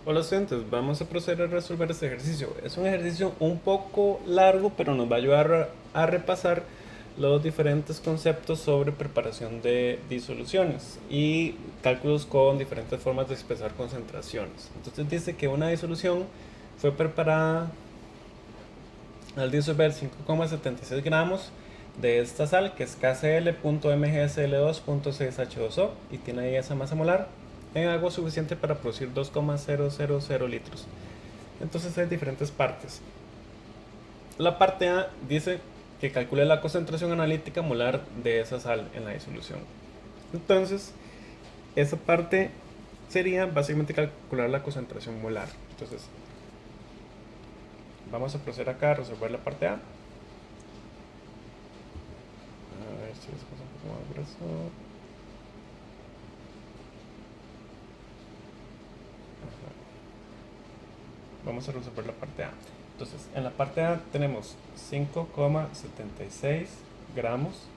Hola estudiantes, vamos a proceder a resolver este ejercicio. Es un ejercicio un poco largo, pero nos va a ayudar a repasar los diferentes conceptos sobre preparación de disoluciones y cálculos con diferentes formas de expresar concentraciones. Entonces dice que una disolución fue preparada al disolver 5,76 gramos de esta sal, que es KCl.MgSl2.6H2O, y tiene ahí esa masa molar en agua suficiente para producir 2,000 litros. Entonces hay diferentes partes. La parte A dice que calcule la concentración analítica molar de esa sal en la disolución. Entonces, esa parte sería básicamente calcular la concentración molar. Entonces, vamos a proceder acá a resolver la parte A. A ver si les pasa un poco más grueso. Vamos a resolver la parte A. Entonces, en la parte A tenemos 5,76 gramos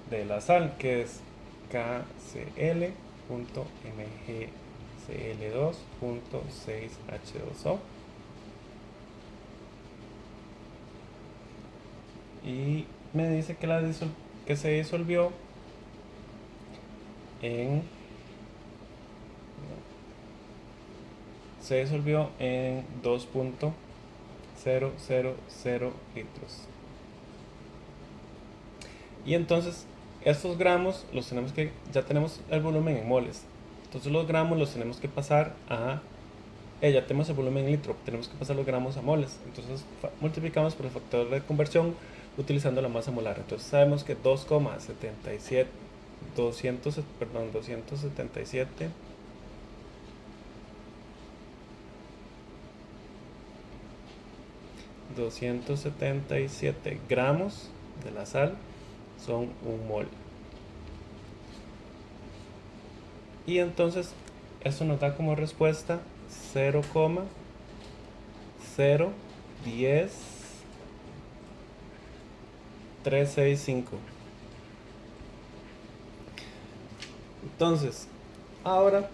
de la sal, que es KCl.MgCl2.6H2O. Y me dice que, que se disolvió en se disolvió en 2,000 litros. Y entonces estos gramos los tenemos que, ya tenemos el volumen en moles. Entonces los gramos los tenemos que pasar a, ya tenemos el volumen en litro, tenemos que pasar los gramos a moles. Entonces multiplicamos por el factor de conversión utilizando la masa molar. Entonces sabemos que 2,77, 277 277 gramos de la sal son un mol. Y entonces eso nos da como respuesta 0,010,365. Entonces, ahora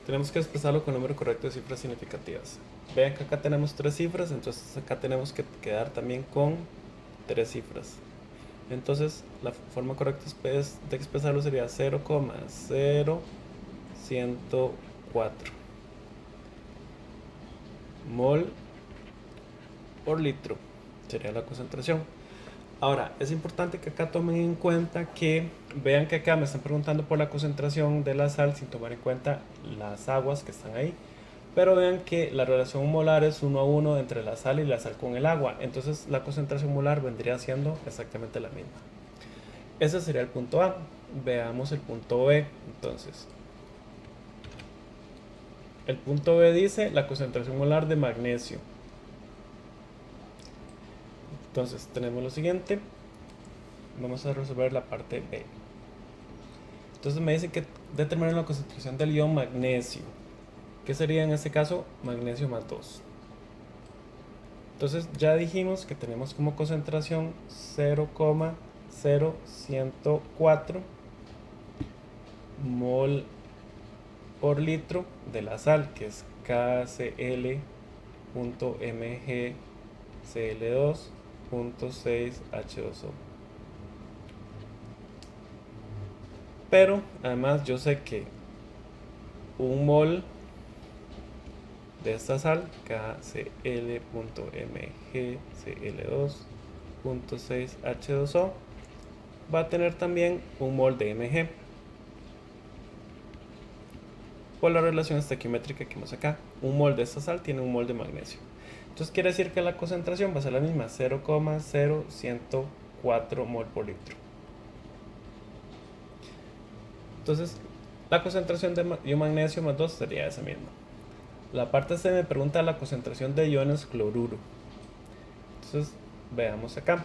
tenemos que expresarlo con el número correcto de cifras significativas. Vean que acá tenemos tres cifras, entonces acá tenemos que quedar también con tres cifras. Entonces, la forma correcta de expresarlo sería 0,0104 mol por litro. Sería la concentración. Ahora, es importante que acá tomen en cuenta que vean que acá me están preguntando por la concentración de la sal sin tomar en cuenta las aguas que están ahí. Pero vean que la relación molar es 1 a 1 entre la sal y la sal con el agua. Entonces la concentración molar vendría siendo exactamente la misma. Ese sería el punto A. Veamos el punto B. Entonces, el punto B dice la concentración molar de magnesio. Entonces, tenemos lo siguiente. Vamos a resolver la parte B. Entonces me dice que determinen la concentración del ion magnesio. ¿Qué sería en este caso? Magnesio más 2. Entonces ya dijimos que tenemos como concentración 0,0104 mol por litro de la sal, que es KCl.MgCl2.6H2O. Pero además yo sé que un mol de esta sal, KCl.MgCl2.6H2O, va a tener también un mol de Mg por la relación estequiométrica que vemos acá. Un mol de esta sal tiene un mol de magnesio. Entonces quiere decir que la concentración va a ser la misma, 0,0104 mol por litro. Entonces la concentración de magnesio más 2 sería esa misma. La parte C me pregunta la concentración de iones cloruro. Entonces veamos acá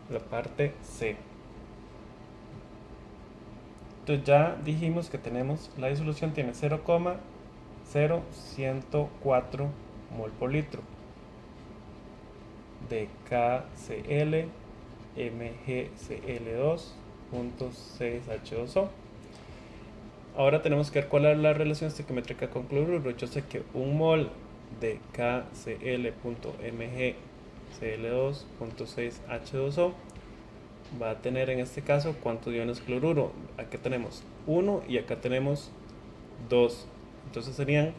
la parte C. Entonces ya dijimos que tenemos, la disolución tiene 0,0104 mol por litro de KCl MgCl2.6H2O. ahora tenemos que ver cuál es la relación estequiométrica con cloruro. Yo sé que un mol de KCl.MgCl2.6H2O va a tener en este caso cuántos iones cloruro. Acá tenemos 1 y acá tenemos 2. Entonces serían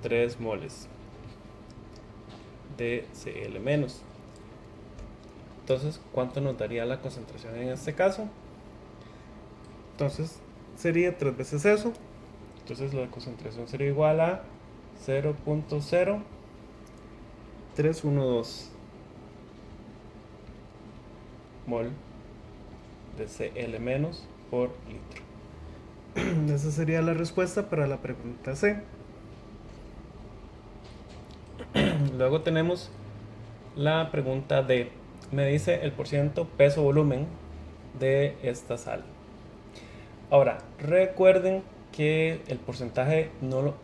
3 moles de Cl-. Entonces, ¿cuánto nos daría la concentración en este caso? Entonces, sería 3 veces eso. Entonces, la concentración sería igual a 0.0312 mol de Cl- por litro. Esa sería la respuesta para la pregunta C. Luego tenemos la pregunta D. Me dice el porciento peso volumen de esta sal. Ahora, recuerden que el porcentaje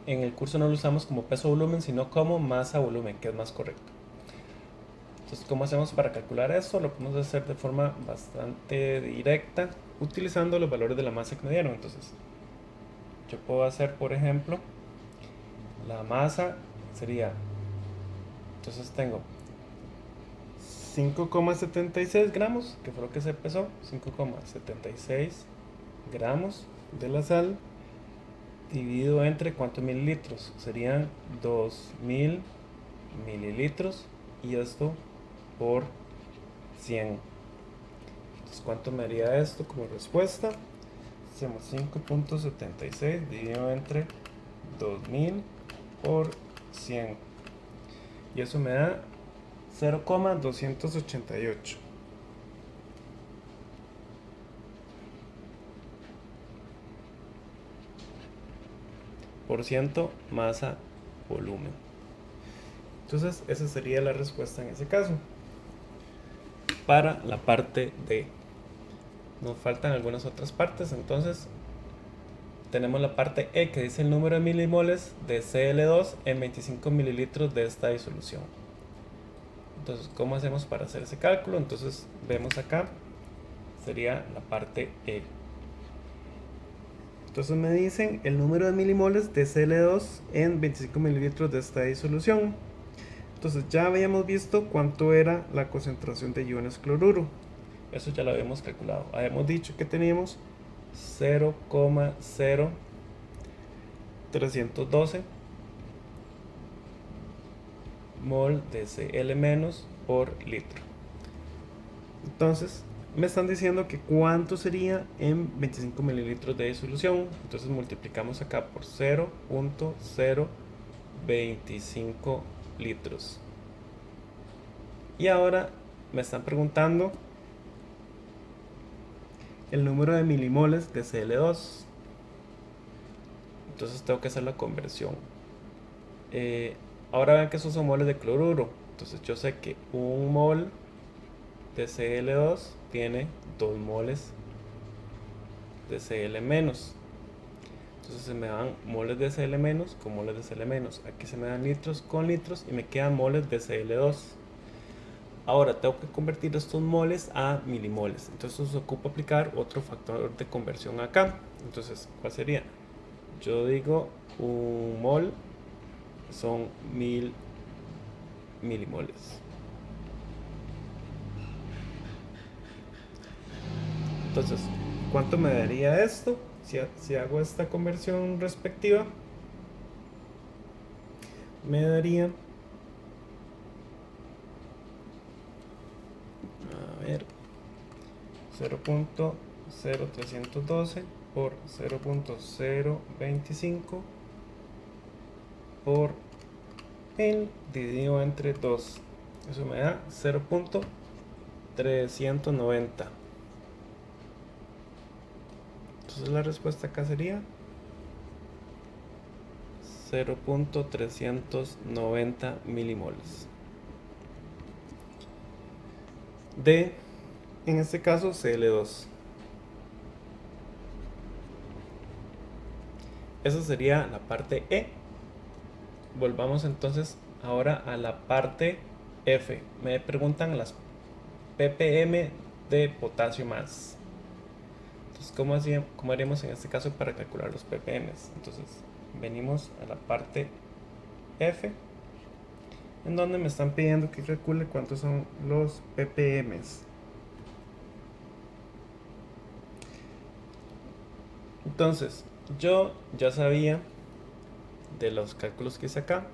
en el curso no lo usamos como peso volumen, sino como masa volumen, que es más correcto. Entonces, ¿cómo hacemos para calcular esto? Lo podemos hacer de forma bastante directa, utilizando los valores de la masa que me dieron. Entonces, yo puedo hacer, por ejemplo, la masa sería, entonces tengo 5,76 gramos, que fue lo que se pesó, 5,76 gramos de la sal, dividido entre cuántos mililitros, serían 2000 mililitros, y esto por 100. Entonces, ¿cuánto me haría esto como respuesta? Hacemos 5,76 dividido entre 2000 por 100, y eso me da 0,288 por ciento masa volumen. Entonces, esa sería la respuesta en ese caso. Para la parte D, nos faltan algunas otras partes. Entonces, tenemos la parte E, que dice el número de milimoles de Cl2 en 25 mililitros de esta disolución. Entonces, ¿cómo hacemos para hacer ese cálculo? Entonces, vemos acá, sería la parte E. Entonces me dicen el número de milimoles de Cl2 en 25 mililitros de esta disolución. Entonces ya habíamos visto cuánto era la concentración de iones cloruro. Eso ya lo habíamos calculado. Habíamos dicho que teníamos 0,0312 mol de Cl- por litro. Entonces me están diciendo que cuánto sería en 25 mililitros de disolución. Entonces multiplicamos acá por 0.025 litros. Y ahora me están preguntando el número de milimoles de Cl2. Entonces tengo que hacer la conversión. Ahora vean que esos son moles de cloruro. Entonces yo sé que un mol de Cl2 tiene 2 moles de Cl-. Entonces se me dan moles de Cl- con moles de Cl-. Aquí se me dan litros con litros y me quedan moles de Cl2. Ahora tengo que convertir estos moles a milimoles. Entonces se ocupa aplicar otro factor de conversión acá. Entonces, ¿cuál sería? Yo digo un mol son 1000 milimoles. Entonces, ¿cuánto me daría esto si hago esta conversión respectiva? Me daría, a ver, 0.0312 por 0.025 por 1000 dividido entre 2. Eso me da 0.390. Entonces la respuesta acá sería 0.390 milimoles de, en este caso, Cl2. Esa sería la parte E. Volvamos entonces ahora a la parte F. Me preguntan las ppm de potasio más. Entonces, ¿cómo haríamos en este caso para calcular los ppm? Entonces, venimos a la parte F, en donde me están pidiendo que calcule cuántos son los ppm. Entonces, yo ya sabía de los cálculos que hice acá,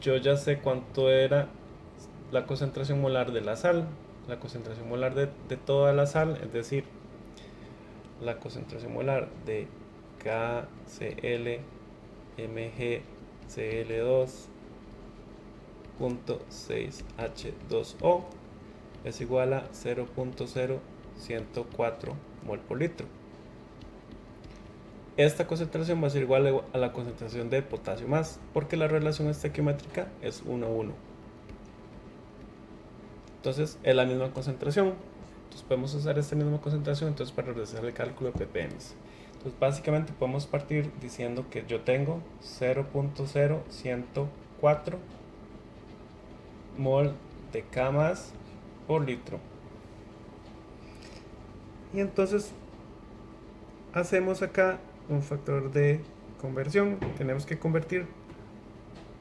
yo ya sé cuánto era la concentración molar de la sal, la concentración molar de toda la sal, es decir, la concentración molar de KClMgCl2.6H2O es igual a 0.0104 mol por litro. Esta concentración va a ser igual a la concentración de potasio más, porque la relación estequiométrica es 1 a 1. Entonces es la misma concentración. Entonces podemos usar esta misma concentración para realizar el cálculo de ppm. Entonces básicamente podemos partir diciendo que yo tengo 0.0104 mol de K más por litro. Y entonces hacemos acá un factor de conversión. Tenemos que convertir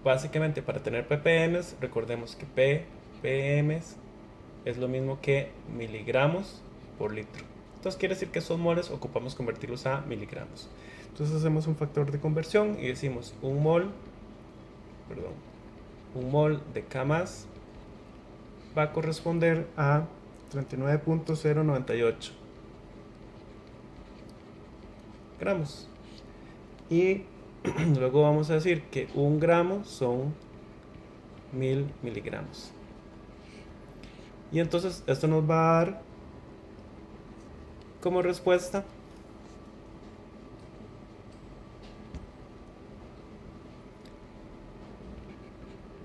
básicamente para tener ppm. Recordemos que ppm es lo mismo que miligramos por litro. Entonces quiere decir que esos moles ocupamos convertirlos a miligramos. Entonces hacemos un factor de conversión y decimos un mol de K más va a corresponder a 39.098 gramos. Y luego vamos a decir que 1 gramo son 1000 miligramos. Y entonces esto nos va a dar como respuesta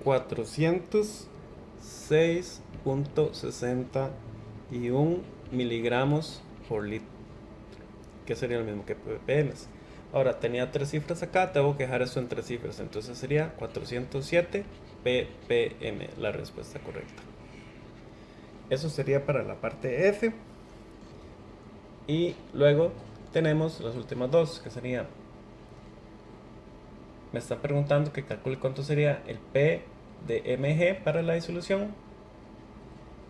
$406.61 miligramos por litro, que sería lo mismo que ppm. Ahora tenía 3 cifras acá, tengo que dejar esto en 3 cifras, entonces sería 407 ppm la respuesta correcta. Eso sería para la parte F. Y luego tenemos las últimas dos, que sería, me están preguntando que calcule cuánto sería el P de mg para la disolución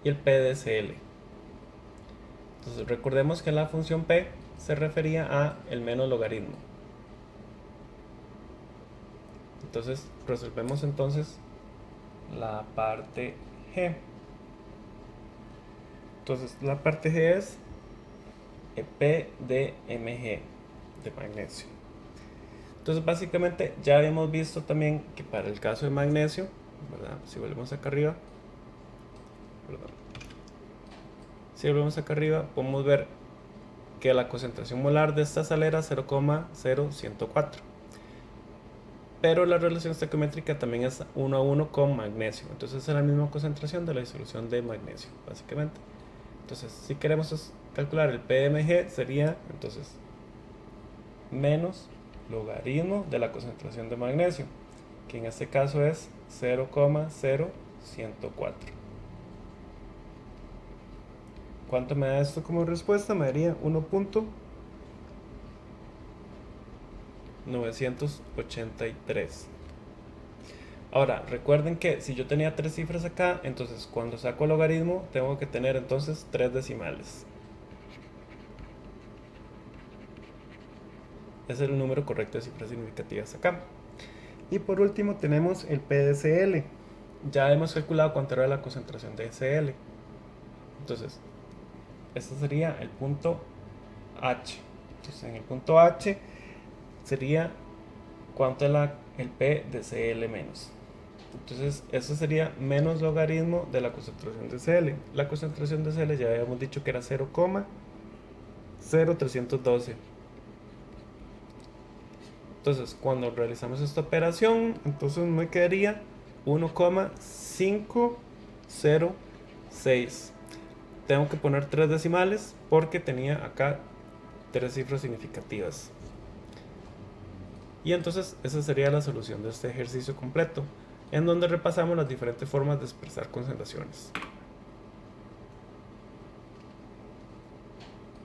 y el P de Cl. Entonces recordemos que la función P se refería a el menos logaritmo. Entonces resolvemos entonces la parte G. Entonces la parte G es P de mg de magnesio. Entonces básicamente ya habíamos visto también que para el caso de magnesio, ¿verdad? Si volvemos acá arriba, podemos ver que la concentración molar de esta sal era 0,0104, pero la relación estequiométrica también es 1 a 1 con magnesio, entonces es la misma concentración de la disolución de magnesio básicamente. Entonces si queremos calcular el PMG sería entonces menos logaritmo de la concentración de magnesio, que en este caso es 0,0104. ¿Cuánto me da esto como respuesta? Me daría 1.983. Ahora, recuerden que si yo tenía 3 cifras acá, entonces cuando saco logaritmo tengo que tener entonces 3 decimales. Es el número correcto de cifras significativas acá. Y por último tenemos el P de Cl. Ya hemos calculado cuánto era la concentración de Cl. Entonces, este sería el punto H. Entonces en el punto H sería cuánto es el P de Cl menos. Entonces eso sería menos logaritmo de la concentración de Cl. La concentración de Cl ya habíamos dicho que era 0,0312. Entonces cuando realizamos esta operación, entonces me quedaría 1,506. Tengo que poner 3 decimales porque tenía acá 3 cifras significativas. Y entonces esa sería la solución de este ejercicio completo, en donde repasamos las diferentes formas de expresar concentraciones.